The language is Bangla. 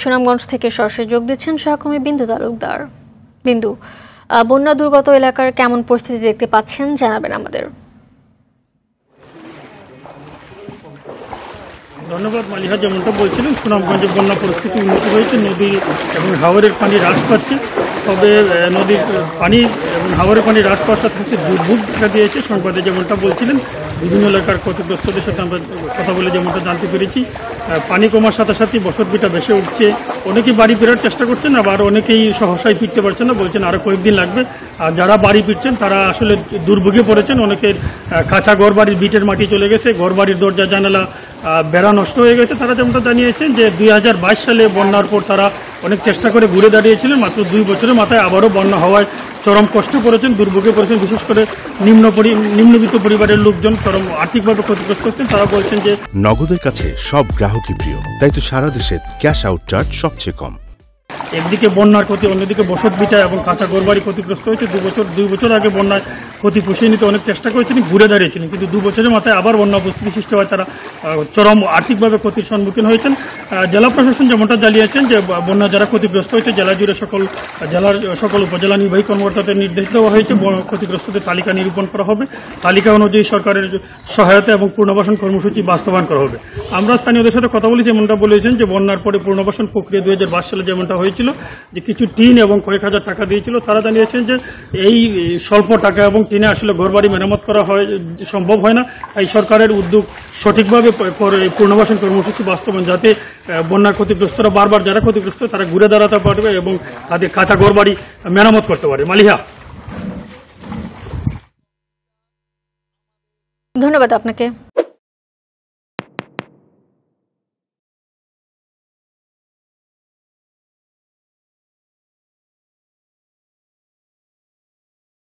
সুনামগঞ্জ থেকে সরাসরি যোগ দিচ্ছেন সহকর্মী বিন্দু তালুকদার। বিন্দু, বন্যা দুর্গত এলাকার কেমন পরিস্থিতি দেখতে পাচ্ছেন জানাবেন আমাদের। ধন্যবাদ মালিহা। যেমনটা বলছিলেন, সুনামগঞ্জে বন্যা পরিস্থিতি উন্নত হয়েছে, নদী এবং হাওরের পানি হ্রাস পাচ্ছে। তবে নদীর পানি এবং হাওরের পানি হ্রাস পাওয়ার সাথে সাথে দুর্ভোগ দেখা দিয়েছে। সংবাদে যেমনটা বলছিলেন, বিভিন্ন এলাকার ক্ষতিগ্রস্তদের সাথে আমরা কথা বলে যেমনটা জানতে পেরেছি, পানি কমার সাথে সাথে বসতভিটা বেশি উঠছে। অনেকেই বাড়ি ফেরার চেষ্টা করছেন, আবার অনেকেই সহসায় ফিরতে পারছেন না, বলছেন আরও কয়েকদিন লাগবে। আর যারা বাড়ি ফিরছেন তারা আসলে দুর্ভোগে পড়েছেন। অনেকের কাঁচা ঘর বাড়ির বিটের মাটি চলে গেছে, ঘর বাড়ির দরজা জানালা বেড়া নষ্ট হয়ে গেছে। তারা যেমনটা জানিয়েছেন যে 2022 সালে বন্যার পর তারা অনেক চেষ্টা করে ঘুরে দাঁড়িয়েছিলেন, মাত্র 2 বছরের মাথায় আবারও বন্যা হওয়ায় চরম কষ্ট করেছেন, দুর্ভোগে পড়েছেন। বিশেষ করে নিম্নবিত্ত পরিবারের লোকজন চরম আর্থিকভাবে ক্ষতিগ্রস্ত হচ্ছেন। তারা বলছেন যে নগদের কাছে সব গ্রাহকই প্রিয়, তাই তো সারা দেশে ক্যাশ আউট চার্জ সবচেয়ে কম। একদিকে বন্যার ক্ষতি, অন্যদিকে বসতভিটা এবং কাঁচা ঘরবাড়ি ক্ষতিগ্রস্ত হয়েছে। 2 বছর আগে বন্যায় ক্ষতি পুষিয়ে নিতে অনেক চেষ্টা করেছিলেন, ঘুরে দাঁড়িয়েছিলেন, কিন্তু 2 বছরের মাথায় আবার বন্যা পরিস্থিতি সৃষ্টি হয়। তারা চরম আর্থিকভাবে ক্ষতির সম্মুখীন হয়েছেন। জেলা প্রশাসন যেমনটা জানিয়েছেন যে বন্যা যারা ক্ষতিগ্রস্ত হয়েছে, জেলা জুড়ে জেলার সকল উপজেলা নির্বাহী কর্মকর্তাদের নির্দেশ দেওয়া হয়েছে, ক্ষতিগ্রস্তদের তালিকা নিরূপণ করা হবে। তালিকা অনুযায়ী সরকারের সহায়তা এবং পুনর্বাসন কর্মসূচি বাস্তবায়ন করা হবে। আমরা স্থানীয়দের সাথে কথা বলি, যেমনটা বলেছেন যে বন্যার পরে পুনর্বাসন প্রক্রিয়া 2022 সালে যেমনটা হয়েছিল, যে কিছু টিন এবং কয়েক হাজার টাকা দিয়েছিল। তারা জানিয়েছেন যে এই স্বল্প টাকা এবং টিনে আসলে ঘরবাড়ি মেরামত করা সম্ভব হয় না। তাই সরকারের উদ্যোগ সঠিকভাবে পুনর্বাসন কর্মসূচি বাস্তবায়ন, যাতে বন্যার ক্ষতিগ্রস্তরা বারবার যারা ক্ষতিগ্রস্ত তারা ঘুরে দাঁড়াতে পারবে এবং তাদের কাঁচা ঘরবাড়ি মেরামত করতে পারে। মালিহা, ধন্যবাদ আপনাকে।